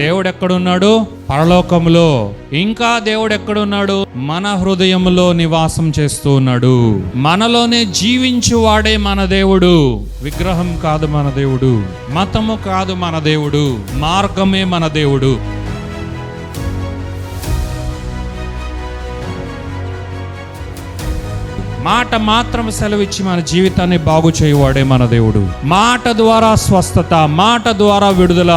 దేవుడు ఎక్కడున్నాడు? పరలోకములో. ఇంకా దేవుడు ఎక్కడున్నాడు? మన హృదయంలో నివాసం చేస్తూ ఉన్నాడు. మనలోనే జీవించువాడే మన దేవుడు. విగ్రహం కాదు మన దేవుడు, మతము కాదు మన దేవుడు, మార్గమే మన దేవుడు. మాట మాత్రం సెలవిచ్చి మన జీవితాన్ని బాగు చేయువాడే మన దేవుడు. మాట ద్వారా స్వస్థత, మాట ద్వారా విడుదల,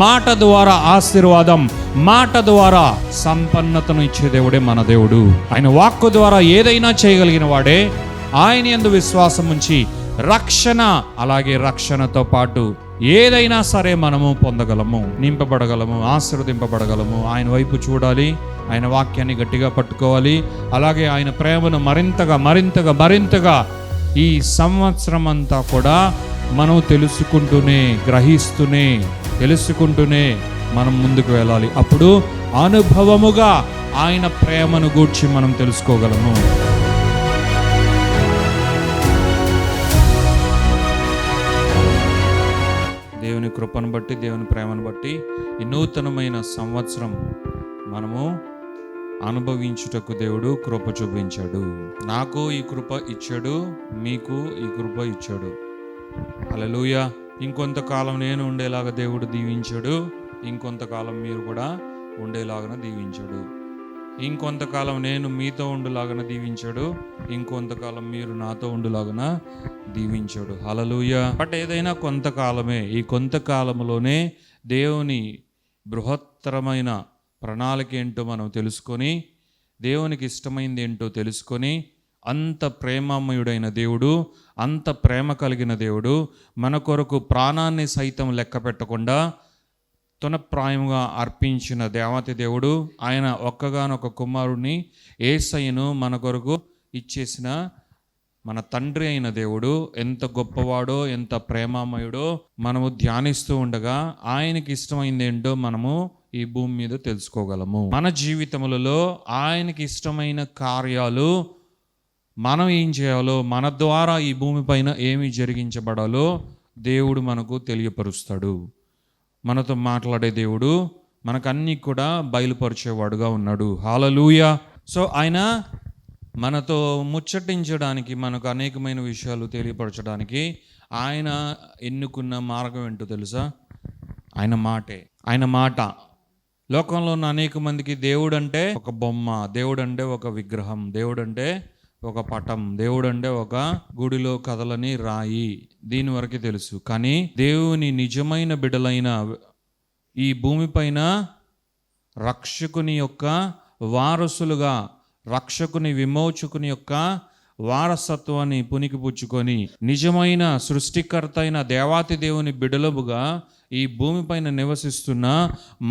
మాట ద్వారా ఆశీర్వాదం, మాట ద్వారా సంపన్నతను ఇచ్చే దేవుడే మన దేవుడు. ఆయన వాక్కు ద్వారా ఏదైనా చేయగలిగిన వాడే. ఆయన యందు విశ్వాసం ఉంచి రక్షణ, అలాగే రక్షణతో పాటు ఏదైనా సరే మనము పొందగలము, నింపబడగలము, ఆశీర్వదింపబడగలము. ఆయన వైపు చూడాలి, ఆయన వాక్యాన్ని గట్టిగా పట్టుకోవాలి. అలాగే ఆయన ప్రేమను మరింతగా ఈ సంవత్సరం అంతా కూడా మనం తెలుసుకుంటూనే మనం ముందుకు వెళ్ళాలి. అప్పుడు అనుభవముగా ఆయన ప్రేమను గూర్చి మనం తెలుసుకోగలము. దేవుని కృపను బట్టి, దేవుని ప్రేమను బట్టి ఈ నూతనమైన సంవత్సరం మనము అనుభవించుటకు దేవుడు కృప చూపించాడు. నాకు ఈ కృప ఇచ్చాడు, మీకు ఈ కృప ఇచ్చాడు. హల్లెలూయా. ఇంకొంతకాలం నేను ఉండేలాగా దేవుడు దీవించాడు, ఇంకొంతకాలం మీరు కూడా ఉండేలాగా దీవించాడు. ఇంకొంతకాలం నేను మీతో ఉండులాగా దీవించాడు, ఇంకొంతకాలం మీరు నాతో ఉండులాగా దీవించాడు. హల్లెలూయా. బట్ ఏదైనా కొంతకాలమే. ఈ కొంతకాలంలోనే దేవుని బృహత్తరమైన ప్రణాళిక ఏంటో మనం తెలుసుకొని, దేవునికి ఇష్టమైంది ఏంటో తెలుసుకొని, అంత ప్రేమమయుడైన దేవుడు, అంత ప్రేమ కలిగిన దేవుడు, మన కొరకు ప్రాణాన్ని సైతం లెక్క పెట్టకుండా తునప్రాయముగా అర్పించిన దేవాతి దేవుడు, ఆయన ఒక్కగానొక కుమారుడిని యేసయ్యను మన కొరకు ఇచ్చేసిన మన తండ్రి అయిన దేవుడు ఎంత గొప్పవాడో, ఎంత ప్రేమమయుడో మనము ధ్యానిస్తూ ఉండగా ఆయనకి ఇష్టమైంది ఏంటో మనము ఈ భూమి మీద తెలుసుకోగలము. మన జీవితములలో ఆయనకి ఇష్టమైన కార్యాలు మనం ఏం చేయాలో, మన ద్వారా ఈ భూమిపైన ఏమి జరిగించబడాలో దేవుడు మనకు తెలియపరుస్తాడు. మనతో మాట్లాడే దేవుడు, మనకన్నీ కూడా బయలుపరిచేవాడుగా ఉన్నాడు. హల్లెలూయా. సో ఆయన మనతో ముచ్చటించడానికి, మనకు అనేకమైన విషయాలు తెలియపరచడానికి ఆయన ఎన్నుకున్న మార్గం ఏంటో తెలుసా? ఆయన మాటే. ఆయన మాట. లోకంలో ఉన్న అనేక మందికి దేవుడు అంటే ఒక బొమ్మ, దేవుడు అంటే ఒక విగ్రహం, దేవుడు అంటే ఒక పటం, దేవుడు అంటే ఒక గుడిలో కదలని రాయి, దీని వరకు తెలుసు. కానీ దేవుని నిజమైన బిడ్డలైన ఈ భూమిపైన రక్షకుని యొక్క వారసులుగా, రక్షకుని విమోచకుని యొక్క వారసత్వాన్ని పుణికిపుచ్చుకొని నిజమైన సృష్టికర్త అయిన దేవాతి దేవుని బిడలముగా ఈ భూమిపైన నివసిస్తున్న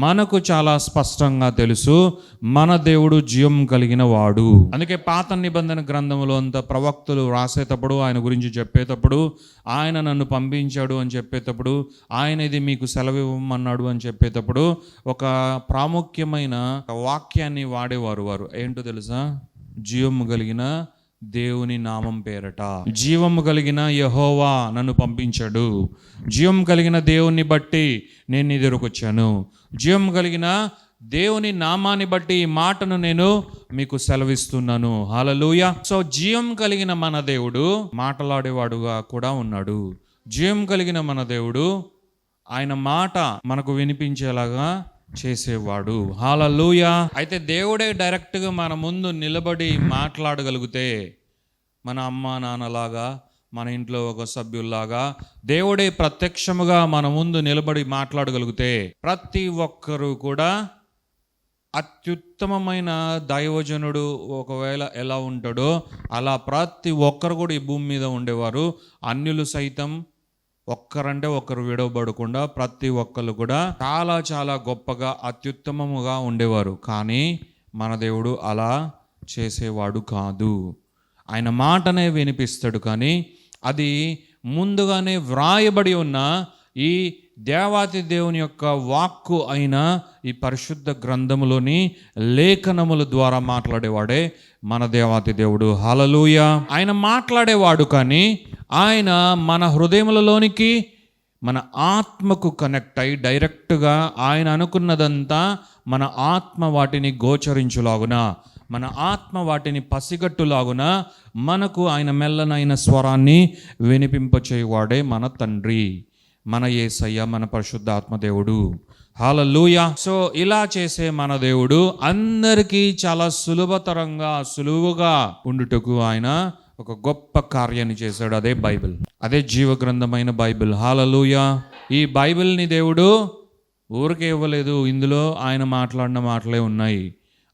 మనకు చాలా స్పష్టంగా తెలుసు, మన దేవుడు జీవం కలిగిన వాడు. అందుకే పాత నిబంధన గ్రంథంలో అంత ప్రవక్తలు రాసేటప్పుడు, ఆయన గురించి చెప్పేటప్పుడు, ఆయన నన్ను పంపించాడు అని చెప్పేటప్పుడు, ఆయన ఇది మీకు సెలవివ్వమన్నాడు అని చెప్పేటప్పుడు ఒక ప్రాముఖ్యమైన వాక్యాన్ని వాడేవారు. వారు ఏంటో తెలుసా? జీవము కలిగిన దేవుని నామం పేరట. జీవము కలిగిన యెహోవా నన్ను పంపించాడు, జీవం కలిగిన దేవుని బట్టి నేను నీ దగ్గరకు వచ్చాను, జీవం కలిగిన దేవుని నామాన్ని బట్టి ఈ మాటను నేను మీకు సెలవిస్తున్నాను. హల్లెలూయా. సో జీవం కలిగిన మన దేవుడు మాట్లాడేవాడుగా కూడా ఉన్నాడు. జీవం కలిగిన మన దేవుడు ఆయన మాట మనకు వినిపించేలాగా చేసేవాడు. హల్లెలూయా. అయితే దేవుడే డైరెక్ట్గా మన ముందు నిలబడి మాట్లాడగలిగితే, మన అమ్మ నాన్నలాగా, మన ఇంట్లో ఒక సభ్యుల్లాగా దేవుడే ప్రత్యక్షముగా మన ముందు నిలబడి మాట్లాడగలిగితే, ప్రతి ఒక్కరూ కూడా అత్యుత్తమమైన దైవజనుడు ఒకవేళ ఎలా ఉంటాడో అలా ప్రతి ఒక్కరు కూడా ఈ భూమి మీద ఉండేవారు. అన్యులు సైతం ఒక్కరంటే ఒకరు విడవబడకుండా ప్రతి ఒక్కరు కూడా చాలా చాలా గొప్పగా అత్యుత్తమముగా ఉండేవారు. కానీ మన దేవుడు అలా చేసేవాడు కాదు. ఆయన మాటనే వినిపిస్తాడు, కానీ అది ముందుగానే వ్రాయబడి ఉన్న ఈ దేవాతి దేవుని యొక్క వాక్కు అయిన ఈ పరిశుద్ధ గ్రంథములోని లేఖనముల ద్వారా మాట్లాడేవాడే మన దేవాతి దేవుడు. హల్లెలూయా. ఆయన మాట్లాడేవాడు, కానీ ఆయన మన హృదయములలోనికి మన ఆత్మకు కనెక్ట్ అయి డైరెక్ట్గా ఆయన అనుకున్నదంతా మన ఆత్మ వాటిని గోచరించులాగున, మన ఆత్మ వాటిని పసిగట్టులాగున మనకు ఆయన మెల్లనైన స్వరాన్ని వినిపింపచేయువాడే మన తండ్రి, మన యేసయ్య, మన పరిశుద్ధాత్మ దేవుడు. హల్లెలూయా. సో ఇలా చేసే మన దేవుడు అందరికీ చాలా సులువుగా ఉండుటకు ఆయన ఒక గొప్ప కార్యాన్ని చేశాడు. అదే బైబిల్, అదే జీవగ్రంథమైన బైబిల్. హల్లెలూయా. ఈ బైబిల్ని దేవుడు ఊరికే ఇవ్వలేదు. ఇందులో ఆయన మాట్లాడిన మాటలే ఉన్నాయి,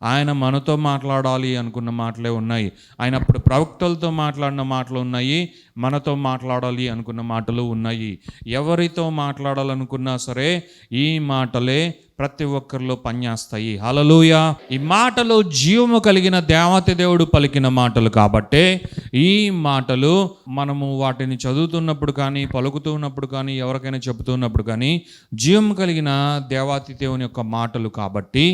ఆయన మనతో మాట్లాడాలి అనుకున్న మాటలే ఉన్నాయి, ఆయన అప్పుడు ప్రవక్తలతో మాట్లాడిన మాటలు ఉన్నాయి, మనతో మాట్లాడాలి అనుకున్న మాటలు ఉన్నాయి. ఎవరితో మాట్లాడాలనుకున్నా సరే ఈ మాటలే ప్రతి ఒక్కరిలో పనిచేస్తాయి. హల్లెలూయా. ఈ మాటలు జీవము కలిగిన దేవత దేవుడు పలికిన మాటలు కాబట్టే ఈ మాటలు మనము వాటిని చదువుతున్నప్పుడు కానీ, పలుకుతున్నప్పుడు కానీ, ఎవరికైనా చెబుతున్నప్పుడు కానీ జీవం కలిగిన దేవాతి దేవుని యొక్క మాటలు కాబట్టి,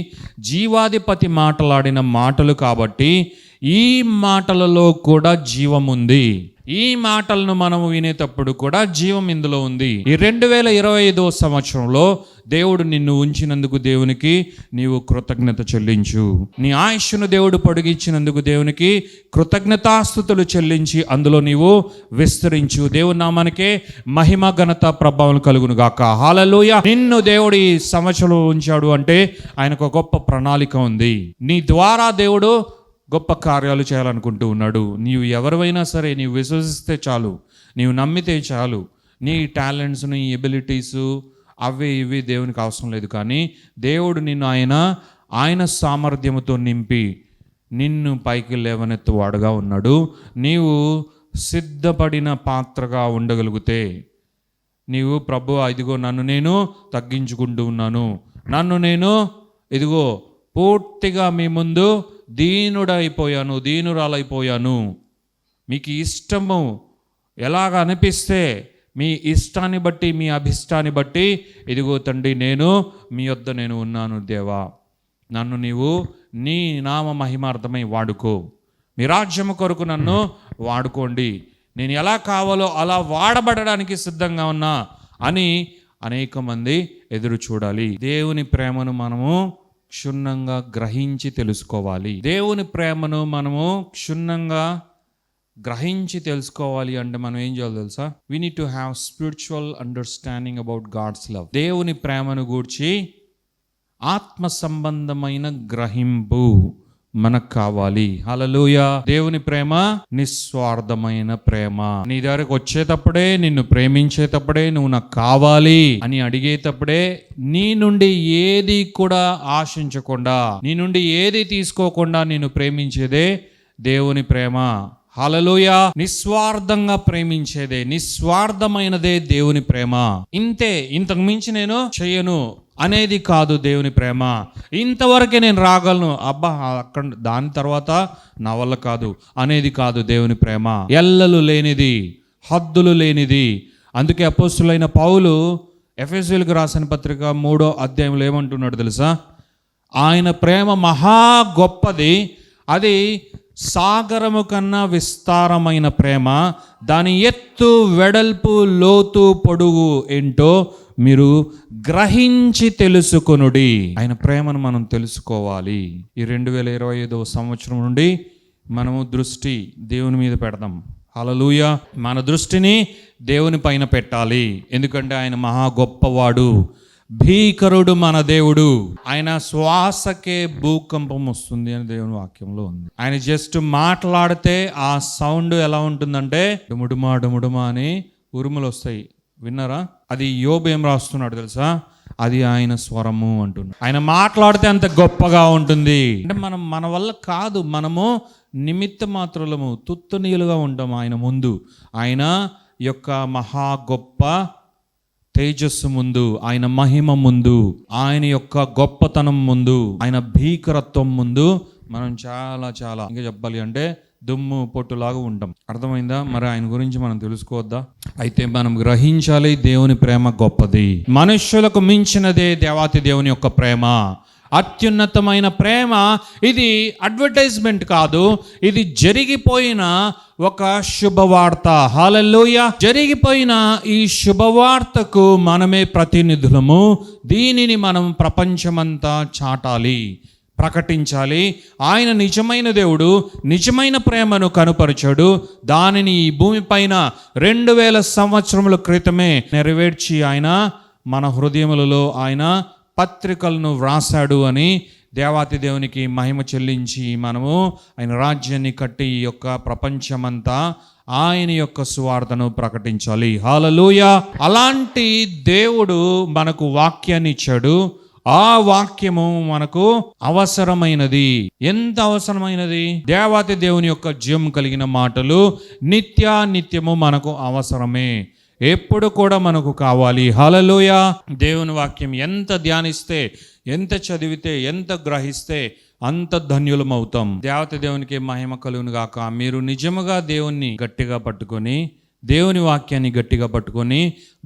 జీవాధిపతి మాట్లాడిన మాటలు కాబట్టి ఈ మాటలలో కూడా జీవం ఉంది. ఈ మాటలను మనము వినేటప్పుడు కూడా జీవం ఇందులో ఉంది. ఈ 2025వ సంవత్సరంలో దేవుడు నిన్ను ఉంచినందుకు దేవునికి నీవు కృతజ్ఞత చెల్లించు. నీ ఆయుష్ను దేవుడు పొడిగించినందుకు దేవునికి కృతజ్ఞతాస్తుతులు చెల్లించి అందులో నీవు విస్తరించు. దేవుని నామానికే మహిమ, ఘనత, ప్రభావం కలుగును గాక. హల్లెలూయా. నిన్ను దేవుడు ఈ సంవత్సరంలో ఉంచాడు అంటే ఆయనకు ఒక గొప్ప ప్రణాళిక ఉంది. నీ ద్వారా దేవుడు గొప్ప కార్యాలు చేయాలనుకుంటూ ఉన్నాడు. నీవు ఎవరివైనా సరే నీవు విశ్వసిస్తే చాలు, నీవు నమ్మితే చాలు. నీ టాలెంట్స్, నీ ఎబిలిటీసు అవి ఇవి దేవునికి అవసరం లేదు. కానీ దేవుడు నిన్ను ఆయన సామర్థ్యముతో నింపి నిన్ను పైకి లేవనెత్తువాడుగా ఉన్నాడు. నీవు సిద్ధపడిన పాత్రగా ఉండగలిగితే, నీవు ప్రభు ఇదిగో నన్ను నేను తగ్గించుకుంటూ ఉన్నాను, నన్ను నేను ఇదిగో పూర్తిగా మీ ముందు దీనురాలైపోయాను, మీకు ఇష్టము ఎలాగ అనిపిస్తే మీ ఇష్టాన్ని బట్టి, మీ అభిష్టాన్ని బట్టి ఇదిగో తండ్రి నేను మీ యొద్ద నేను ఉన్నాను దేవా, నన్ను నీవు నీ నామ మహిమార్థమై వాడుకో, మీ రాజ్యము కొరకు నన్ను వాడుకోండి, నేను ఎలా కావాలో అలా వాడబడడానికి సిద్ధంగా ఉన్నా అని అనేక మంది ఎదురు చూడాలి. దేవుని ప్రేమను మనము క్షుణ్ణంగా గ్రహించి తెలుసుకోవాలి. దేవుని ప్రేమను మనము క్షుణ్ణంగా గ్రహించి తెలుసుకోవాలి అంటే మనం ఏం చేయాలి తెలుసా? We need to have spiritual understanding about God's love. దేవుని ప్రేమను గూర్చి ఆత్మ సంబంధమైన గ్రహింపు మనకు కావాలి. హల్లెలూయా. దేవుని ప్రేమ నిస్వార్థమైన ప్రేమ. నీ దగ్గరకు వచ్చేటప్పుడే, నిన్ను ప్రేమించేటప్పుడే, నువ్వు నాకు కావాలి అని అడిగేటప్పుడే, నీ నుండి ఏది కూడా ఆశించకుండా, నీ నుండి ఏది తీసుకోకుండా నిన్ను ప్రేమించేదే దేవుని ప్రేమ. హల్లెలూయా. నిస్వార్థంగా ప్రేమించేదే, నిస్వార్థమైనదే దేవుని ప్రేమ. ఇంతకు మించి నేను చెయ్యను అనేది కాదు దేవుని ప్రేమ. ఇంతవరకే నేను రాగలను, అబ్బా అక్కడ దాని తర్వాత నా వల్ల కాదు అనేది కాదు దేవుని ప్రేమ. ఎల్లలు లేనిది, హద్దులు లేనిది. అందుకే అపోస్తులైన పౌలు ఎఫెసీయులకు రాసిన పత్రిక 3వ అధ్యాయంలో ఏమంటున్నాడు తెలుసా? ఆయన ప్రేమ మహా గొప్పది, అది సాగరము కన్నా విస్తారమైన ప్రేమ, దాని ఎత్తు, వెడల్పు, లోతు, పొడుగు ఏంటో మీరు గ్రహించి తెలుసుకొనుడి. ఆయన ప్రేమను మనం తెలుసుకోవాలి. ఈ 2025వ సంవత్సరం నుండి మనము దృష్టి దేవుని మీద పెడదాం. హల్లెలూయా. మన దృష్టిని దేవుని పైన పెట్టాలి. ఎందుకంటే ఆయన మహా గొప్పవాడు, భీకరుడు మన దేవుడు. ఆయన శ్వాసకే భూకంపం వస్తుంది అని దేవుని వాక్యంలో ఉంది. ఆయన జస్ట్ మాట్లాడితే ఆ సౌండ్ ఎలా ఉంటుందంటే డుముడుమా డుముడుమా అని ఉరుములు వస్తాయి. విన్నారా? అది యోబు ఏం రాస్తున్నాడు తెలుసా? అది ఆయన స్వరము అంటున్నాడు. ఆయన మాట్లాడితే అంత గొప్పగా ఉంటుంది. అంటే మన వల్ల కాదు, మనము నిమిత్త మాత్రులము, తుత్తునీయులుగా ఉంటాం ఆయన ముందు. ఆయన యొక్క మహా గొప్ప తేజస్సు ముందు, ఆయన మహిమ ముందు, ఆయన యొక్క గొప్పతనం ముందు, ఆయన భీకరత్వం ముందు మనం చాలా చాలా ఇంకా చెప్పాలి అంటే దుమ్ము పొట్టులాగా ఉంటాం. అర్థమైందా? మరి ఆయన గురించి మనం తెలుసుకోవద్దా? అయితే మనం గ్రహించాలి, దేవుని ప్రేమ గొప్పది, మనుష్యులకు మించినదే దేవాతి దేవుని యొక్క ప్రేమ. అత్యున్నతమైన ప్రేమ ఇది అడ్వర్టైజ్మెంట్ కాదు, ఇది జరిగిపోయిన ఒక శుభవార్త. హల్లెలూయా. జరిగిపోయిన ఈ శుభవార్తకు మనమే ప్రతినిధులము. దీనిని మనం ప్రపంచమంతా చాటాలి, ప్రకటించాలి. ఆయన నిజమైన దేవుడు, నిజమైన ప్రేమను కనుపరచాడు. దానిని ఈ భూమిపైన 2000 సంవత్సరముల క్రితమే నెరవేర్చి ఆయన మన హృదయములలో ఆయన పత్రికలను వ్రాసాడు అని దేవాతి దేవునికి మహిమ చెల్లించి మనము ఆయన రాజ్యాన్ని కట్టి ఈ యొక్క ప్రపంచమంతా ఆయన యొక్క సువార్తను ప్రకటించాలి. హల్లెలూయా. అలాంటి దేవుడు మనకు వాక్యాన్ని ఇచ్చాడు. ఆ వాక్యము మనకు అవసరమైనది. ఎంత అవసరమైనది? దేవాతి దేవుని యొక్క జీవం కలిగిన మాటలు నిత్యము మనకు అవసరమే, ఎప్పుడు కూడా మనకు కావాలి. హల్లెలూయా. దేవుని వాక్యం ఎంత ధ్యానిస్తే, ఎంత చదివితే, ఎంత గ్రహిస్తే అంత ధన్యులమవుతాం. దేవత దేవునికి మహిమ కలుగును గాక. మీరు నిజముగా దేవుణ్ణి గట్టిగా పట్టుకొని, దేవుని వాక్యాన్ని గట్టిగా పట్టుకొని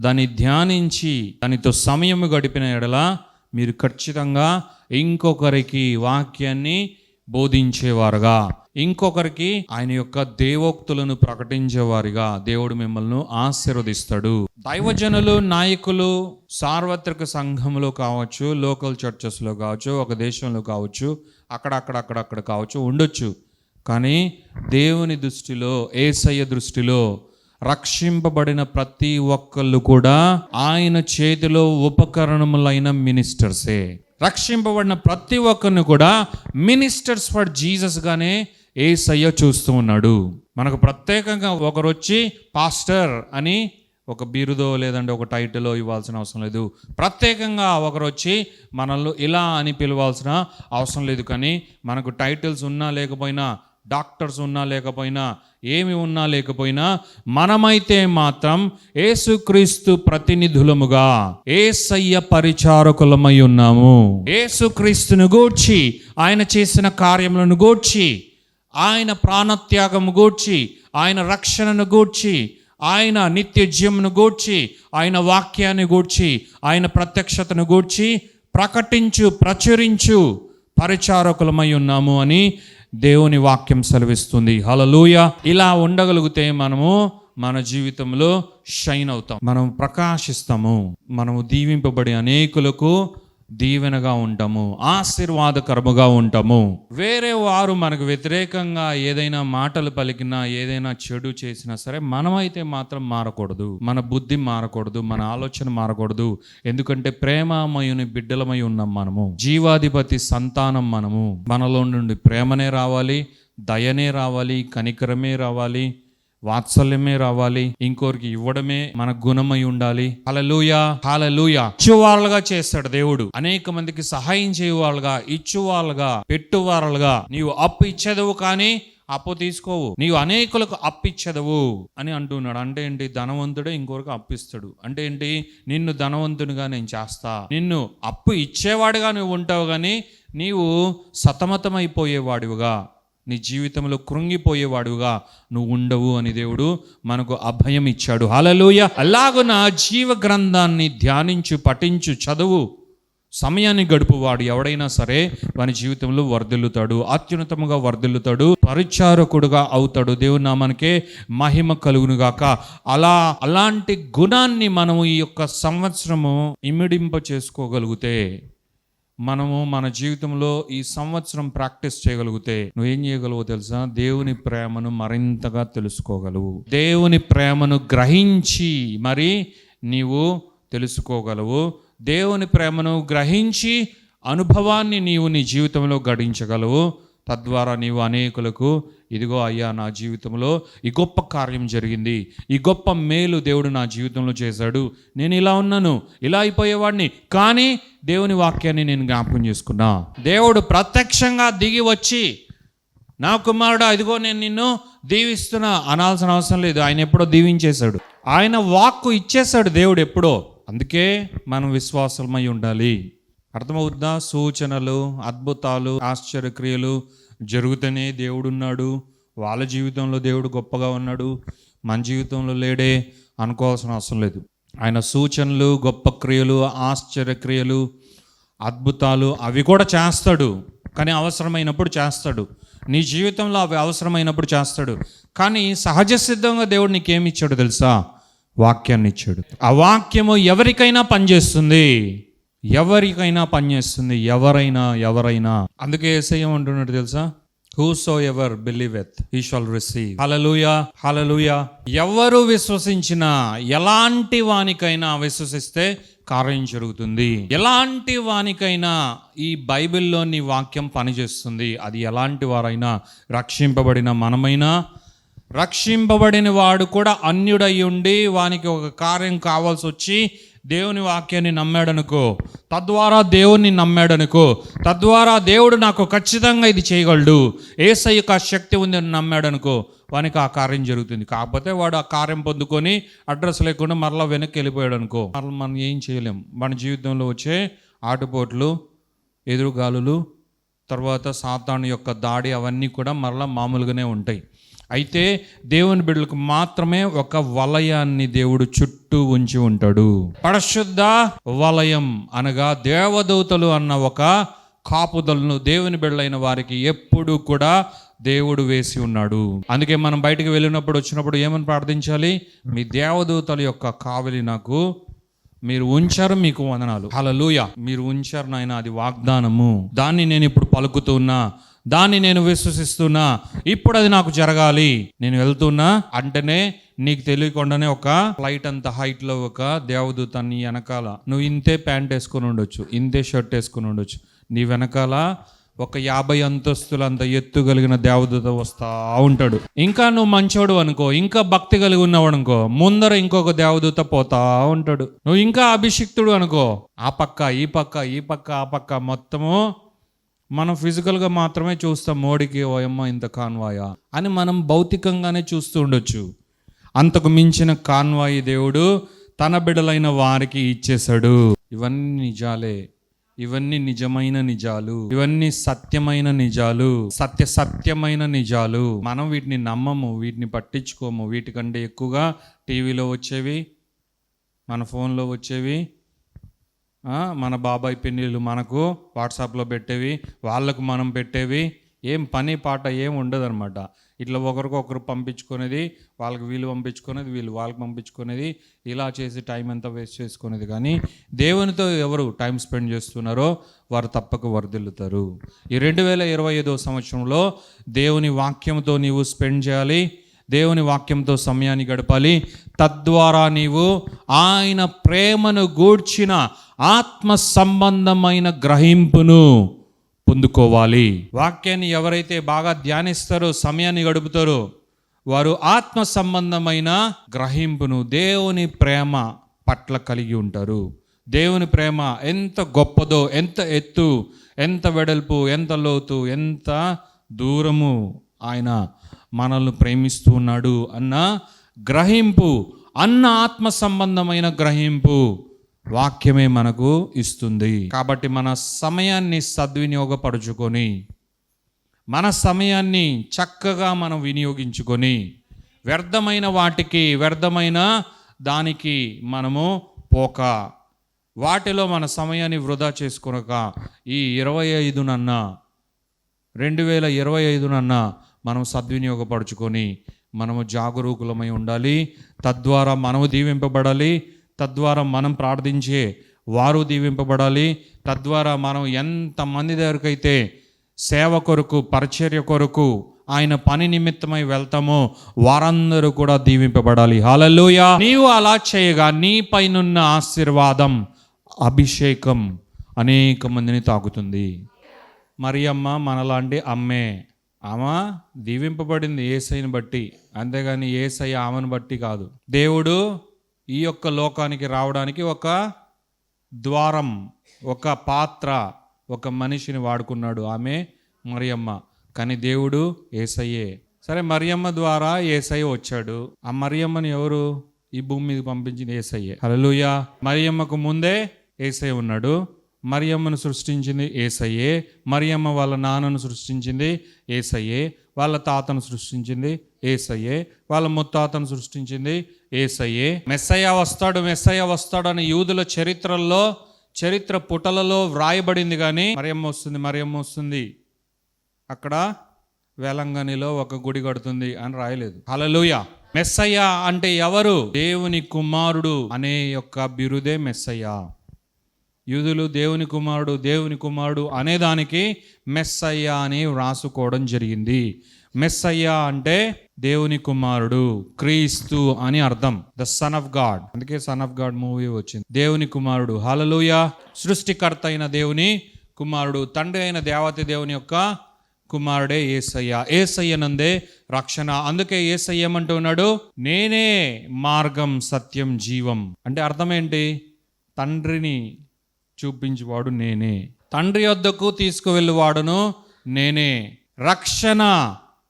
దాన్ని ధ్యానించి దానితో సమయం గడిపిన ఎడల మీరు ఖచ్చితంగా ఇంకొకరికి వాక్యాన్ని బోధించేవారుగా, ఇంకొకరికి ఆయన యొక్క దేవోక్తులను ప్రకటించేవారిగా దేవుడు మిమ్మల్ని ఆశీర్వదిస్తాడు. దైవజనులు, నాయకులు సార్వత్రిక సంఘంలో కావచ్చు, లోకల్ చర్చెస్లో కావచ్చు, ఒక దేశంలో కావచ్చు, అక్కడ కావచ్చు ఉండొచ్చు. కానీ దేవుని దృష్టిలో, యేసయ్య దృష్టిలో రక్షింపబడిన ప్రతి ఒక్కళ్ళు కూడా ఆయన చేతిలో ఉపకరణములైన మినిస్టర్సే. రక్షింపబడిన ప్రతి ఒక్కరిని కూడా మినిస్టర్స్ ఫర్ జీసస్ గానే యేసయ్య చూస్తూ ఉన్నాడు. మనకు ప్రత్యేకంగా ఒకరు వచ్చి పాస్టర్ అని ఒక బిరుదో లేదంటే ఒక టైటిలో ఇవ్వాల్సిన అవసరం లేదు. ప్రత్యేకంగా ఒకరు వచ్చి మనల్ని ఇలా అని పిలవాల్సిన అవసరం లేదు. కానీ మనకు టైటిల్స్ ఉన్నా లేకపోయినా, డాక్టర్స్ ఉన్నా లేకపోయినా, ఏమి ఉన్నా లేకపోయినా, మనమైతే మాత్రం యేసుక్రీస్తు ప్రతినిధులముగా యేసయ్య పరిచారకులమై ఉన్నాము. యేసుక్రీస్తును గూర్చి, ఆయన చేసిన కార్యములను గూర్చి, ఆయన ప్రాణత్యాగము గూర్చి, ఆయన రక్షణను గూర్చి, ఆయన నిత్య జీవమును గూర్చి, ఆయన వాక్యాన్ని గూర్చి, ఆయన ప్రత్యక్షతను గూర్చి ప్రచురించు పరిచారకులమై ఉన్నాము అని దేవుని వాక్యం సెలవిస్తుంది. హల్లెలూయా. ఇలా ఉండగలిగితే మనము మన జీవితంలో షైన్ అవుతాం, మనం ప్రకాశిస్తాము, మనము దీవింపబడి అనేకులకు దీవెనగా ఉంటాము, ఆశీర్వాదకరముగా ఉంటాము. వేరే వారు మనకు వ్యతిరేకంగా ఏదైనా మాటలు పలికినా, ఏదైనా చెడు చేసినా సరే, మనమైతే మాత్రం మారకూడదు. మన బుద్ధి మారకూడదు, మన ఆలోచన మారకూడదు. ఎందుకంటే ప్రేమమయుని బిడ్డలమై ఉన్నాం మనము, జీవాధిపతి సంతానం మనము. మనలో నుండి ప్రేమనే రావాలి, దయనే రావాలి, కనికరమే రావాలి, వాత్సల్యమే రావాలి, ఇంకోరికి ఇవ్వడమే మన గుణమై ఉండాలి. హల్లెలూయా. హల్లెలూయా. ఇచ్చువాళ్ళుగా చేస్తాడు దేవుడు. అనేక మందికి సహాయం చేయవాళ్ళుగా, ఇచ్చువాళ్ళుగా, పెట్టువాళ్ళుగా. నీవు అప్పు ఇచ్చేదవు కానీ అప్పు తీసుకోవు, నీవు అనేకులకు అప్పిచ్చేదవు అని అంటున్నాడు. అంటే ఏంటి? ధనవంతుడే ఇంకొకరికి అప్పిస్తాడు. అంటే ఏంటి? నిన్ను ధనవంతునిగా నేను చేస్తా, నిన్ను అప్పు ఇచ్చేవాడుగా నువ్వు ఉంటావు, కానీ నీవు సతమతమైపోయేవాడివిగా, నీ జీవితంలో కృంగిపోయేవాడుగా నువ్వు ఉండవు అని దేవుడు మనకు అభయం ఇచ్చాడు. హల్లెలూయా. అలాగున జీవ గ్రంథాన్ని ధ్యానించు, పఠించు, చదువు, సమయాన్ని గడుపువాడు ఎవడైనా సరే వాని జీవితంలో వర్ధిల్లుతాడు, అత్యున్నతముగా వర్ధిల్లుతాడు, పరిచారకుడుగా అవుతాడు. దేవుని నామానికే మహిమ కలుగునుగాక. అలాంటి గుణాన్ని మనము ఈ యొక్క సంవత్సరము ఇమిడింప చేసుకోగలిగితే, మనము మన జీవితంలో ఈ సంవత్సరం ప్రాక్టీస్ చేయగలిగితే నువ్వేం చేయగలవో తెలుసా? దేవుని ప్రేమను మరింతగా తెలుసుకోగలవు, దేవుని ప్రేమను గ్రహించి మరి నీవు తెలుసుకోగలవు, దేవుని ప్రేమను గ్రహించి అనుభవాన్ని నీవు నీ జీవితంలో గడించగలవు. తద్వారా నీవు అనేకులకు, ఇదిగో అయ్యా నా జీవితంలో ఈ గొప్ప కార్యం జరిగింది, ఈ గొప్ప మేలు దేవుడు నా జీవితంలో చేశాడు, నేను ఇలా ఉన్నాను, ఇలా అయిపోయేవాడిని, కానీ దేవుని వాక్యాన్ని నేను జ్ఞాపకం చేసుకున్నా. దేవుడు ప్రత్యక్షంగా దిగి వచ్చి, నా కుమారుడా ఇదిగో నేను నిన్ను దీవిస్తున్నా అనాల్సిన అవసరం లేదు. ఆయన ఎప్పుడో దీవించేశాడు, ఆయన వాక్కు ఇచ్చేశాడు దేవుడు ఎప్పుడో. అందుకే మనం విశ్వాసమై ఉండాలి. అర్థమవుతుందా? సూచనలు, అద్భుతాలు, ఆశ్చర్యక్రియలు జరుగుతూనే దేవుడు ఉన్నాడు. వాళ్ళ జీవితంలో దేవుడు గొప్పగా ఉన్నాడు, మన జీవితంలో లేడే అనుకోవాల్సిన అవసరం లేదు. ఆయన సూచనలు, గొప్ప క్రియలు, ఆశ్చర్యక్రియలు అద్భుతాలు అవి కూడా చేస్తాడు, కానీ అవసరమైనప్పుడు చేస్తాడు. నీ జీవితంలో అవి అవసరమైనప్పుడు చేస్తాడు. కానీ సహజ సిద్ధంగా దేవుడు నీకేమి ఇచ్చాడు తెలుసా? వాక్యాన్ని ఇచ్చాడు. ఆ వాక్యము ఎవరికైనా పనిచేస్తుంది, ఎవరైనా. అందుకే యేసయ్య అంటున్నాడు తెలుసా? Whosoever believeth he shall receive. హల్లెలూయా, హల్లెలూయా. ఎవరు విశ్వసించినా, ఎలాంటి వానికైనా విశ్వసిస్తే కార్యం జరుగుతుంది. ఎలాంటి వానికైనా ఈ బైబిల్లోని వాక్యం పనిచేస్తుంది. అది ఎలాంటి వారైనా, రక్షింపబడిన మనమైనా, రక్షింపబడిన వాడు కూడా అన్యుడై ఉండి వానికి ఒక కార్యం కావాల్సి వచ్చి దేవుని వాక్యాన్ని నమ్మాడనుకో, తద్వారా దేవుణ్ణి నమ్మాడనుకో, తద్వారా దేవుడు నాకు ఖచ్చితంగా ఇది చేయగలడు, యేసయ్యకు ఆ శక్తి ఉందని నమ్మాడనుకో, వానికి ఆ కార్యం జరుగుతుంది. కాకపోతే వాడు ఆ కార్యం పొందుకొని అడ్రస్ లేకుండా మరలా వెనక్కి వెళ్ళిపోయాడు అనుకో, మరలా మనం ఏం చేయలేం. మన జీవితంలో వచ్చే ఆటుపోట్లు, ఎదురుగాలులు, తర్వాత సాతాను యొక్క దాడి అవన్నీ కూడా మరలా మామూలుగానే ఉంటాయి. అయితే దేవుని బిడ్డలకు మాత్రమే ఒక వలయాన్ని దేవుడు చుట్టూ ఉంచి ఉంటాడు. పరిశుద్ధ వలయం అనగా దేవదూతలు అన్న ఒక కాపుదలను దేవుని బిడ్డలైన వారికి ఎప్పుడు కూడా దేవుడు వేసి ఉన్నాడు. అందుకే మనం బయటికి వెళ్ళినప్పుడు వచ్చినప్పుడు ఏమని ప్రార్థించాలి? మీ దేవదూతల యొక్క కావలి నాకు మీరు ఉంచారు, మీకు వందనాలు. హల్లెలూయా. మీరు ఉంచారు నాయన, అది వాగ్దానము. దాన్ని నేను ఇప్పుడు పలుకుతున్నా, దాన్ని నేను విశ్వసిస్తున్నా, ఇప్పుడు అది నాకు జరగాలి. నేను వెళ్తున్నా అంటేనే నీకు తెలియకుండానే ఒక ఫ్లైట్ అంత హైట్ లో ఒక దేవదూత నీ వెనకాల, నువ్వు ఇంతే ప్యాంట్ వేసుకుని ఉండొచ్చు, ఇంతే షర్ట్ వేసుకుని ఉండొచ్చు, నీ వెనకాల ఒక 50 అంతస్తులంత ఎత్తు కలిగిన దేవదూత వస్తా ఉంటాడు. ఇంకా నువ్వు మంచోడు అనుకో, ఇంకా భక్తి కలిగి ఉన్నావు అనుకో, ముందర ఇంకొక దేవదూత పోతా ఉంటాడు. నువ్వు ఇంకా అభిషిక్తుడు అనుకో, ఆ పక్క ఈ పక్క ఆ పక్క మొత్తము మనం ఫిజికల్గా మాత్రమే చూస్తాం. మోడీకి ఓయమ్మ ఇంత కాన్వాయా అని మనం భౌతికంగానే చూస్తూ ఉండొచ్చు. అంతకు మించిన కాన్వాయి దేవుడు తన బిడ్డలైన వారికి ఇచ్చేశాడు. ఇవన్నీ నిజాలే, ఇవన్నీ నిజమైన నిజాలు, ఇవన్నీ సత్యమైన నిజాలు, సత్యమైన నిజాలు. మనం వీటిని నమ్మము, వీటిని పట్టించుకోము. వీటికంటే ఎక్కువగా టీవీలో వచ్చేవి, మన ఫోన్లో వచ్చేవి, మన బాబాయ్ పిన్నిలు మనకు వాట్సాప్లో పెట్టేవి, వాళ్ళకు మనం పెట్టేవి, ఏం పని పాట ఏం ఉండదు అనమాట. ఇట్లా ఒకరికొకరు పంపించుకునేది, వాళ్ళకి వీళ్ళు పంపించుకునేది, వీళ్ళు వాళ్ళకి పంపించుకునేది, ఇలా చేసి టైం అంతా వేస్ట్ చేసుకునేది. కానీ దేవునితో ఎవరు టైం స్పెండ్ చేస్తున్నారో వారు తప్పక వర్ధిల్లుతారు. ఈ 2025 సంవత్సరంలో దేవుని వాక్యంతో నీవు స్పెండ్ చేయాలి, దేవుని వాక్యంతో సమయాన్ని గడపాలి. తద్వారా నీవు ఆయన ప్రేమను గూర్చిన ఆత్మ సంబంధమైన గ్రహింపును పొందుకోవాలి. వాక్యాన్ని ఎవరైతే బాగా ధ్యానిస్తారో, సమయాన్ని గడుపుతారో, వారు ఆత్మ సంబంధమైన గ్రహింపును, దేవుని ప్రేమ పట్ల కలిగి ఉంటారు. దేవుని ప్రేమ ఎంత గొప్పదో, ఎంత ఎత్తు, ఎంత వెడల్పు, ఎంత లోతు, ఎంత దూరము ఆయన మనల్ని ప్రేమిస్తూ ఉన్నాడు అన్న గ్రహింపు, అన్న ఆత్మ సంబంధమైన గ్రహింపు వాక్యమే మనకు ఇస్తుంది. కాబట్టి మన సమయాన్ని సద్వినియోగపరుచుకొని, మన సమయాన్ని చక్కగా మనం వినియోగించుకొని, వ్యర్థమైన వాటికి, వ్యర్థమైన దానికి మనము పోక, వాటిలో మన సమయాన్ని వృధా చేసుకొనక, ఈ 2025 మనం సద్వినియోగపరుచుకొని మనము జాగరూకులమై ఉండాలి. తద్వారా మనము దీవింపబడాలి, తద్వారా మనం ప్రార్థించే వారు దీవింపబడాలి, తద్వారా మనం ఎంతమంది దగ్గరకైతే సేవ కొరకు, పరిచర్య కొరకు, ఆయన పని నిమిత్తమై వెళ్తామో వారందరూ కూడా దీవింపబడాలి. హల్లెలూయా. నీవు అలా చేయగా నీ పైనున్న ఆశీర్వాదం, అభిషేకం అనేక మందిని తాకుతుంది. మరియమ్మ మనలాంటి అమ్మే, ఆమె దీవింపబడింది యేసయ్యను బట్టి, అంతేగాని యేసయ్య ఆమెను బట్టి కాదు. దేవుడు ఈ యొక్క లోకానికి రావడానికి ఒక ద్వారం, ఒక పాత్ర, ఒక మనిషిని వాడుకున్నాడు, ఆమె మరియమ్మ. కానీ దేవుడు యేసయ్యే. సరే, మరియమ్మ ద్వారా యేసయ్య వచ్చాడు. ఆ మరియమ్మని ఎవరు ఈ భూమి మీద పంపించింది? యేసయ్యే. హల్లెలూయా. మరియమ్మకు ముందే యేసయ్య ఉన్నాడు. మరియమ్మను సృష్టించింది యేసయ్యే. మరియమ్మ వాళ్ళ నాన్నను సృష్టించింది యేసయ్యే. వాళ్ళ తాతను సృష్టించింది యేసయ్యే. వాళ్ళ ముత్తాతను సృష్టించింది యేసయ్యే. మెస్సయ్య వస్తాడు అని యూదుల చరిత్రల్లో చరిత్ర పుటలలో వ్రాయబడింది, కానీ మరియమ్మ వస్తుంది అక్కడ వేలంగనిలో ఒక గుడి కడుతుంది అని రాయలేదు. హల్లెలూయా. మెస్సయ్య అంటే ఎవరు? దేవుని కుమారుడు అనే యొక్క బిరుదే మెస్సయ్య. యూదులు దేవుని కుమారుడు అనేదానికి మెస్సయ్య అని వ్రాసుకోవడం జరిగింది. మెస్సయ్య అంటే దేవుని కుమారుడు, క్రీస్తు అని అర్థం. ద సన్ ఆఫ్ గాడ్, అందుకే సన్ ఆఫ్ గాడ్ మూవీ వచ్చింది. దేవుని కుమారుడు. హల్లెలూయా. సృష్టికర్త అయిన దేవుని కుమారుడు, తండ్రి అయిన దేవత దేవుని యొక్క కుమారుడే యేసయ్య. యేసయ్యనందే రక్షణ. అందుకే యేసయ్య ఏమంటున్నాడు? నేనే మార్గం, సత్యం, జీవం. అంటే అర్థం ఏంటి? తండ్రిని చూపించేవాడు నేనే, తండ్రి వద్దకు తీసుకువెళ్ళువాడును నేనే, రక్షణ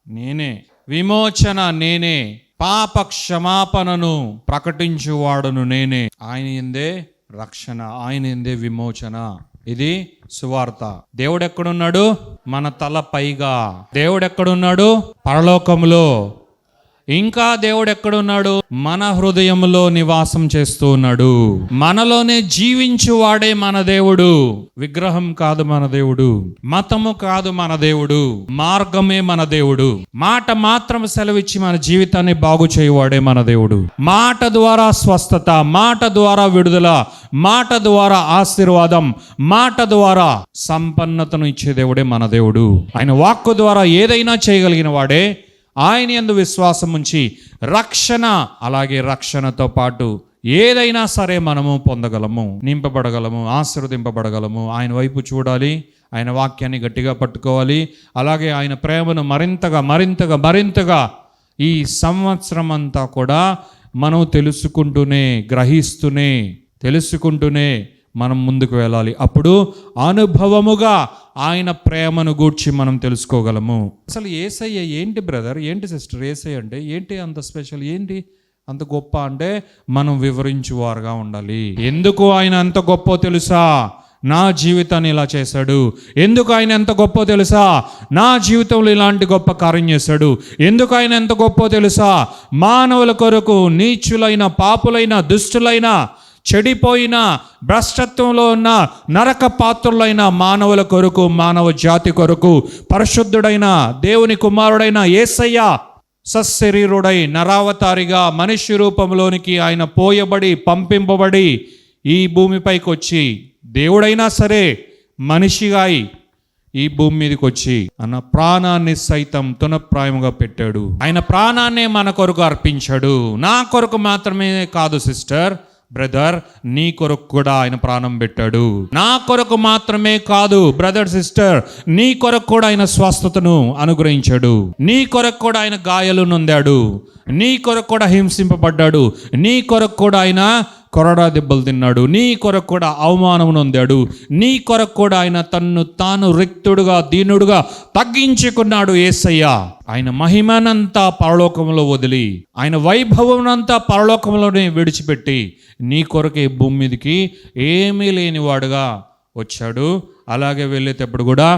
నేనే, విమోచన నేనే, పాప క్షమాపణను ప్రకటించువాడును నేనే. ఆయన యందే రక్షణ, ఆయన యందే విమోచన. ఇది సువార్త. దేవుడు ఎక్కడున్నాడు? మన తల పైగా. దేవుడు ఎక్కడున్నాడు? పరలోకములో. ఇంకా దేవుడు ఎక్కడున్నాడు? మన హృదయంలో నివాసం చేస్తూ ఉన్నాడు. మనలోనే జీవించువాడే మన దేవుడు. విగ్రహం కాదు మన దేవుడు, మతము కాదు మన దేవుడు, మార్గమే మన దేవుడు. మాట మాత్రం సెలవిచ్చి మన జీవితాన్ని బాగు చేయువాడే మన దేవుడు. మాట ద్వారా స్వస్థత, మాట ద్వారా విడుదల, మాట ద్వారా ఆశీర్వాదం, మాట ద్వారా సంపన్నతను ఇచ్చే దేవుడే మన దేవుడు. ఆయన వాక్కు ద్వారా ఏదైనా చేయగలిగిన వాడే. ఆయన యందు విశ్వాసం ఉంచి రక్షణ, అలాగే రక్షణతో పాటు ఏదైనా సరే మనము పొందగలము, నింపబడగలము, ఆశీర్వదింపబడగలము. ఆయన వైపు చూడాలి, ఆయన వాక్యాన్ని గట్టిగా పట్టుకోవాలి. అలాగే ఆయన ప్రేమను మరింతగా ఈ సంవత్సరం అంతా కూడా మనం తెలుసుకుంటూనే మనం ముందుకు వెళ్ళాలి. అప్పుడు అనుభవముగా ఆయన ప్రేమను గూర్చి మనం తెలుసుకోగలము. అసలు యేసయ్య ఏంటి బ్రదర్, ఏంటి సిస్టర్? యేసయ్య అంటే ఏంటి అంత స్పెషల్, ఏంటి అంత గొప్ప అంటే మనం వివరించువారుగా ఉండాలి. ఎందుకు ఆయన అంత గొప్ప తెలుసా? నా జీవితాన్ని ఇలా చేశాడు. ఎందుకు ఆయన ఎంత గొప్ప తెలుసా? నా జీవితంలో ఇలాంటి గొప్ప కార్యం చేశాడు. ఎందుకు ఆయన ఎంత గొప్ప తెలుసా? మానవుల కొరకు, నీచులైన, పాపులైన, దుష్టులైన, చెడిపోయిన, భ్రష్టత్వంలో ఉన్న, నరక పాత్రులైన మానవుల కొరకు, మానవ జాతి కొరకు పరిశుద్ధుడైన దేవుని కుమారుడైన యేసయ్య సశరీరుడై నరావతారిగా మనిషి రూపంలోనికి ఆయన పోయబడి పంపింపబడి ఈ భూమిపైకి వచ్చి, దేవుడైనా సరే మనిషిగా ఈ భూమి మీదకి వచ్చి అన్న ప్రాణాన్ని సైతం తునప్రాయముగా పెట్టాడు. ఆయన ప్రాణాన్నే మన కొరకు అర్పించాడు. నా కొరకు మాత్రమే కాదు సిస్టర్, బ్రదర్, నీ కొరకు కూడా ఆయన ప్రాణం పెట్టాడు. నా కొరకు మాత్రమే కాదు బ్రదర్, సిస్టర్, నీ కొరకు కూడా ఆయన స్వస్థతను అనుగ్రహించాడు. నీ కొరకు కూడా ఆయన గాయాలు నొందాడు. నీ కొరకు కూడా హింసింపబడ్డాడు. నీ కొరకు కూడా ఆయన కొరడా దెబ్బలు తిన్నాడు. నీ కొరకు కూడా అవమానం నొందాడు. నీ కొరకు కూడా ఆయన తన్ను తాను రిక్తుడుగా, దీనుడుగా తగ్గించుకున్నాడు యేసయ్య. ఆయన మహిమనంతా పరలోకంలో వదిలి, ఆయన వైభవనంతా పరలోకంలోనే విడిచిపెట్టి నీ కొరకే భూమి మీదకి ఏమీ లేనివాడుగా వచ్చాడు. అలాగే వెళ్ళేటప్పుడు కూడా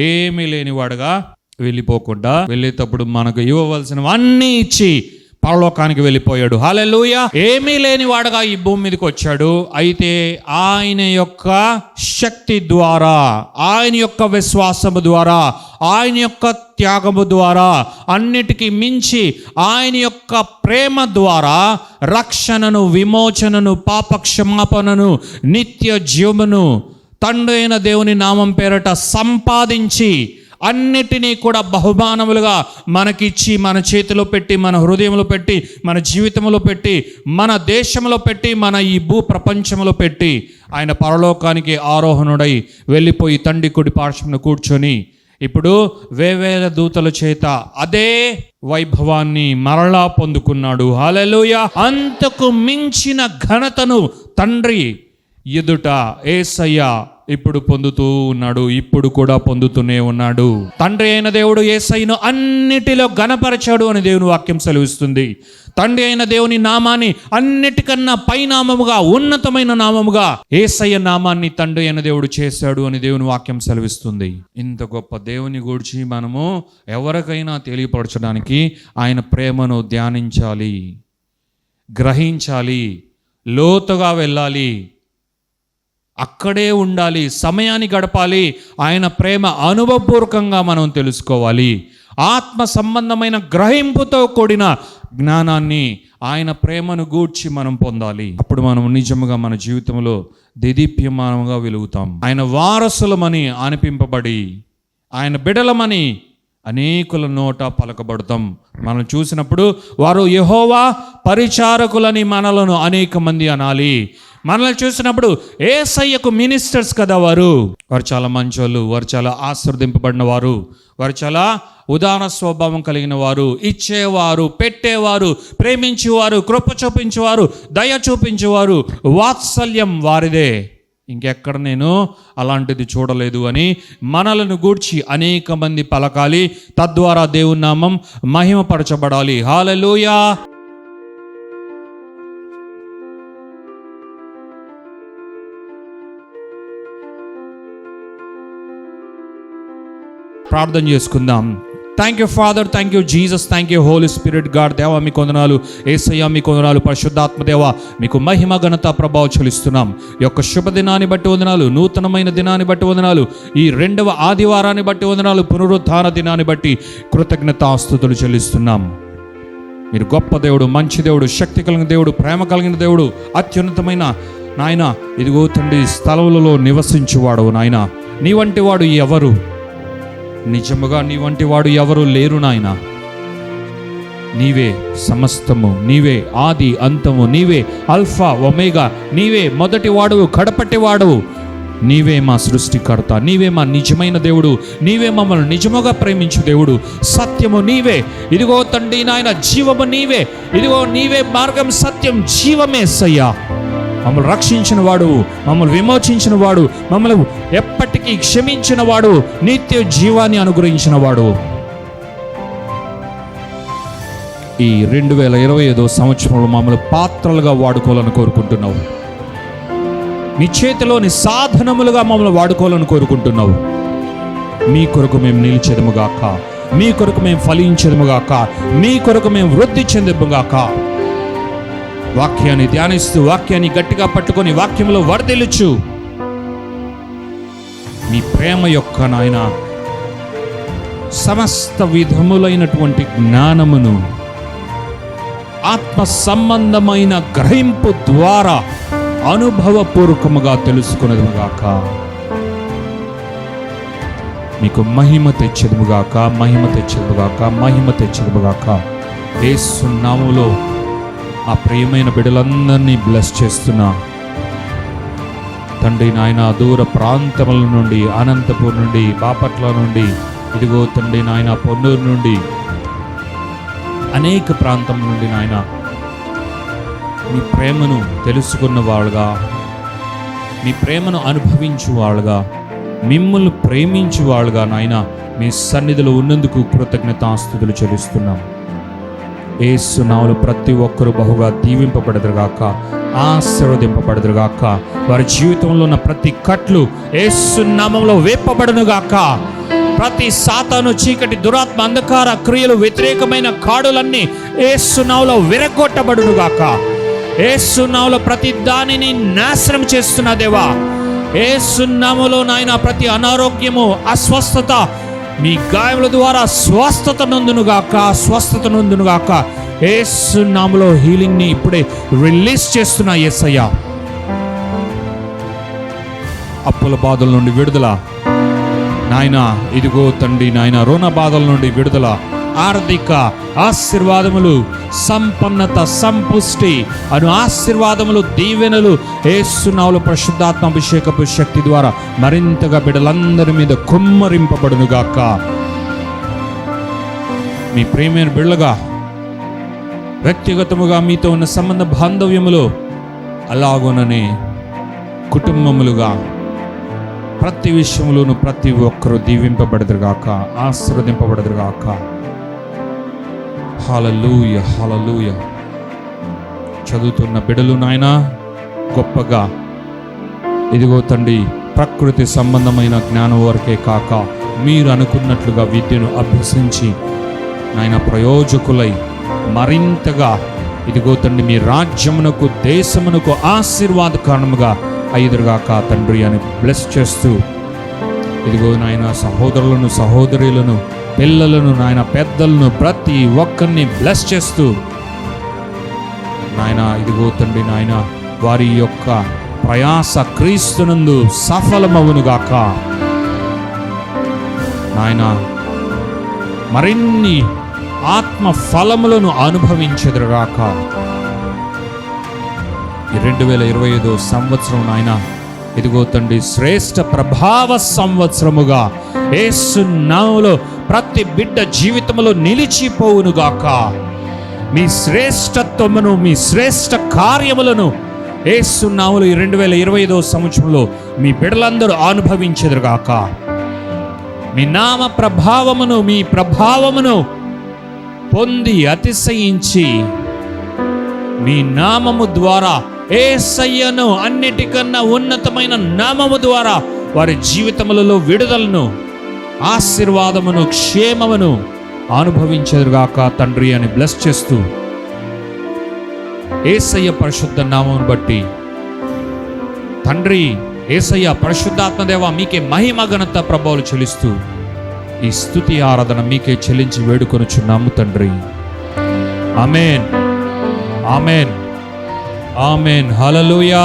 ఏమీ లేనివాడుగా వెళ్ళిపోకుండా, వెళ్ళేటప్పుడు మనకు ఇవ్వవలసినవన్నీ ఇచ్చి పరలోకానికి వెళ్ళిపోయాడు. హల్లెలూయా. ఏమీ లేనివాడుగా ఈ భూమి మీదకి వచ్చాడు. అయితే ఆయన యొక్క శక్తి ద్వారా, ఆయన యొక్క విశ్వాసము ద్వారా, ఆయన యొక్క త్యాగము ద్వారా, అన్నిటికీ మించి ఆయన యొక్క ప్రేమ ద్వారా రక్షణను, విమోచనను, పాప క్షమాపణను, నిత్య జీవమును తండ్రి అయిన దేవుని నామం పేరట సంపాదించి అన్నిటినీ కూడా బహుమానములుగా మనకిచ్చి, మన చేతిలో పెట్టి, మన హృదయంలో పెట్టి, మన జీవితంలో పెట్టి, మన దేశంలో పెట్టి, మన ఈ భూ ప్రపంచంలో పెట్టి ఆయన పరలోకానికి ఆరోహణుడై వెళ్ళిపోయి తండ్రి కుడి పార్శ్వమున కూర్చొని ఇప్పుడు వేవేల దూతల చేత అదే వైభవాన్ని మరలా పొందుకున్నాడు. హల్లెలూయా. అంతకు మించిన ఘనతను తండ్రి ఎదుట యేసయ్య ఇప్పుడు పొందుతూ ఉన్నాడు, ఇప్పుడు కూడా పొందుతూనే ఉన్నాడు. తండ్రి అయిన దేవుడు యేసయ్యను అన్నిటిలో ఘనపరచాడు అని దేవుని వాక్యం సెలవిస్తుంది. తండ్రి అయిన దేవుని నామాన్ని అన్నిటికన్నా పైనామముగా, ఉన్నతమైన నామముగా యేసయ్య నామాన్ని తండ్రి అయిన దేవుడు చేశాడు అని దేవుని వాక్యం సెలవిస్తుంది. ఇంత గొప్ప దేవుని గురించి మనము ఎవరికైనా తెలియపరచడానికి ఆయన ప్రేమను ధ్యానించాలి, గ్రహించాలి, లోతుగా వెళ్ళాలి. అక్కడే ఉండాలి, సమయాన్ని గడపాలి. ఆయన ప్రేమ అనుభవపూర్వకంగా మనం తెలుసుకోవాలి. ఆత్మ సంబంధమైన గ్రహింపుతో కూడిన జ్ఞానాన్ని, ఆయన ప్రేమను గూర్చి మనం పొందాలి. అప్పుడు మనం నిజముగా మన జీవితంలో దేదీప్యమానంగా వెలుగుతాం. ఆయన వారసులమని అనిపింపబడి, ఆయన బిడలమని అనేకుల నోట పలకబడతాం. మనం చూసినప్పుడు వారు యెహోవా పరిచారకులని మనలను అనేక మంది అనాలి. మనల్ని చూసినప్పుడు యేసయ్యకు మినిస్టర్స్ కదా వారు చాలా మంచోళ్ళు, వారు చాలా ఆశీర్వదింపబడిన వారు, వారు చాలా ఉదార స్వభావం కలిగిన వారు, ఇచ్చేవారు, పెట్టేవారు, ప్రేమించేవారు, కృప చూపించేవారు, దయ చూపించేవారు, వాత్సల్యం వారిదే, ఇంకెక్కడ నేను అలాంటిది చూడలేదు అని మనలను గూర్చి అనేక మంది పలకాలి. తద్వారా దేవుని నామం మహిమపరచబడాలి. హల్లెలూయా. ప్రార్థన చేసుకుందాం. Thank you Father, thank you Jesus, thank you Holy Spirit God. దేవా మీకు వందనాలు, యేసయ్య మీకు వందనాలు, పరిశుద్ధాత్మ దేవా మీకు మహిమ ఘనత ప్రభావం చెల్లిస్తున్నాం. ఈ యొక్క శుభదినాన్ని బట్టి వందనాలు, నూతనమైన దినాన్ని బట్టి వందనాలు, ఈ 2వ ఆదివారాన్ని బట్టి వందనాలు, పునరుత్థాన దినాన్ని బట్టి కృతజ్ఞతాస్తుతులు చెల్లిస్తున్నాం. మీరు గొప్ప దేవుడు, మంచి దేవుడు, శక్తి కలిగిన దేవుడు, ప్రేమ కలిగిన దేవుడు, అత్యున్నతమైన నాయన. ఇదిగో తండ్రి, స్థలములలో నివసించువాడు నాయన. నీ వంటి వాడు ఎవరు? నిజముగా నీ వంటి వాడు ఎవరు లేరు నాయన. నీవే సమస్తము, నీవే ఆది అంతము, నీవే అల్ఫా ఒమేగా, నీవే మొదటి వాడు కడపటి వాడు, నీవే మా సృష్టికర్త, నీవే మా నిజమైన దేవుడు, నీవే మమ్మల్ని నిజముగా ప్రేమించు దేవుడు, సత్యము నీవే. ఇదిగో తండ్రి నాయన, జీవము నీవే. ఇదిగో నీవే మార్గం, సత్యం, జీవమే సయ్యా. మమ్మల్ని రక్షించిన వాడు, మమ్మల్ని విమోచించిన వాడు, మమ్మల్ని ఎప్పటికీ క్షమించిన వాడు, నిత్య జీవాన్ని అనుగ్రహించిన వాడు. ఈ 2025 సంవత్సరంలో మమ్మల్ని పాత్రలుగా వాడుకోవాలని కోరుకుంటున్నావు. నీ చేతిలోని సాధనములుగా మమ్మల్ని వాడుకోవాలని కోరుకుంటున్నావు. మీ కొరకు మేము నిలిచెదముగాక, మీ కొరకు మేము ఫలించెదముగాక, మీ కొరకు మేము వృద్ధి చెందముగాక. వాక్యాన్ని ధ్యానిస్తూ, వాక్యాన్ని గట్టిగా పట్టుకొని వాక్యంలో వర్ధిల్లుచు, మీ ప్రేమ యొక్క నాయన సమస్త విధములైనటువంటి జ్ఞానమును ఆత్మ సంబంధమైన గ్రహింపు ద్వారా అనుభవపూర్వకముగా తెలుసుకునేదుగాక. మీకు మహిమ తెచ్చేదుగాక, మహిమ తెచ్చేదుగాక, మహిమ తెచ్చేదుగాక. యేసు నామములో ఆ ప్రియమైన బిడ్డలందరినీ బ్లెస్ చేస్తున్నా తండ్రి నాయన. దూర ప్రాంతముల నుండి, అనంతపూర్ నుండి, బాపట్ల నుండి, ఇదిగో తండ్రి నాయన పొన్నూరు నుండి, అనేక ప్రాంతం నుండి నాయన మీ ప్రేమను తెలుసుకున్న వాళ్ళుగా, మీ ప్రేమను అనుభవించు వాళ్ళుగా, మిమ్మల్ని ప్రేమించు వాళ్ళుగా నాయన మీ సన్నిధిలో ఉన్నందుకు కృతజ్ఞతాస్తుతులు చెల్లిస్తున్నాం. యేసు నామములో ప్రతి ఒక్కరూ బహుగా దీవింపబడదురుగాక, ఆశీర్వదింపబడదురుగాక. వారి జీవితంలో ఉన్న ప్రతి కట్లు యేసు నామములో వేపబడునుగాక. ప్రతి సాతాను, చీకటి, దురాత్మ, అంధకార క్రియలు, వ్యతిరేకమైన కాడులన్నీ యేసు నామములో విరగొట్టబడునుగాక. యేసు నామములో ప్రతి దానిని నాశనం చేస్తున్న దేవా, యేసు నామములో నాయన ప్రతి అనారోగ్యము, అస్వస్థత మీ గాయముల ద్వారా స్వస్థత నొందునుగాక, స్వస్థత నొందునుగాక. యేసు నామములో హీలింగ్ ని ఇప్పుడే రిలీజ్ చేస్తున్నా యేసయ్య. అప్పుల బాధల నుండి విడుదల నాయన, ఇదిగో తండ్రి నాయన రుణ బాధల నుండి విడుదల, ఆర్థిక ఆశీర్వాదములు, సంపన్నత, సంపుష్టి అను ఆశీర్వాదములు, దీవెనలు యేసు నామములో పరిశుద్ధాత్మ అభిషేకపు శక్తి ద్వారా మరింతగా బిడ్డలందరి మీద కుమ్మరింపబడునుగాక. మీ ప్రేమైన బిడ్డలుగా, వ్యక్తిగతముగా మీతో ఉన్న సంబంధ బాంధవ్యములో, అలాగుననే కుటుంబములుగా ప్రతి విషయంలోనూ ప్రతి ఒక్కరూ దీవింపబడదురుగాక, ఆశీర్వదింపబడదురుగాక. హల్లెలూయా, హల్లెలూయా. చదువుతున్న బిడ్డలు నాయన గొప్పగా ఇదిగో తండ్రి ప్రకృతి సంబంధమైన జ్ఞానం వరకే కాక మీరు అనుకున్నట్లుగా విద్యను అభ్యసించి నాయన ప్రయోజకులై మరింతగా ఇదిగో తండ్రి మీ రాజ్యమునకు, దేశమునకు ఆశీర్వాద కారణముగా అయ్యుదురుగాక తండ్రి అని బ్లెస్ చేస్తూ, ఇదిగో నాయన సహోదరులను, సహోదరులను, పిల్లలను, నాయన పెద్దలను, ప్రతి ఒక్కరిని బ్లెస్ చేస్తూ నాయన, ఇదిగో తండ్రి నాయన, వారి యొక్క ప్రయాస క్రీస్తునందు సఫలమవునుగాక నాయన. మరిన్ని ఆత్మ ఫలములను అనుభవించెదరుగాక. ఈ 2025 సంవత్సరం నాయన, ఇదిగో తండ్రి శ్రేష్ఠ ప్రభావ సంవత్సరముగా యేసు నామములో ప్రతి బిడ్డ జీవితంలో నిలిచిపోవునుగాక. మీ శ్రేష్టత్వమును, మీ శ్రేష్ఠ కార్యములను యేసు నామములో ఈ 2025 సంవత్సరంలో మీ బిడ్డలందరూ అనుభవించెదరుగాక. మీ నామ ప్రభావమును, మీ ప్రభావమును పొంది అతిశయించి మీ నామము ద్వారా, యేసయ్యను అన్నిటికన్నా ఉన్నతమైన నామము ద్వారా వారి జీవితములలో విడుదలను, ఆశీర్వాదమును, క్షేమమును అనుభవించెదరుగాక తండ్రి అని బ్లెస్ చేస్తూ, యేసయ్య పరిశుద్ధ నామమును బట్టి తండ్రి, యేసయ్య పరిశుద్ధాత్మదేవ మీకే మహిమ ఘనత ప్రభావాలు చెల్లిస్తూ ఈ స్తుతి ఆరాధన మీకే చెల్లించి వేడుకొనుచున్నాము తండ్రి. ఆమేన్, ఆమేన్, ఆమేన్. హల్లెలూయా.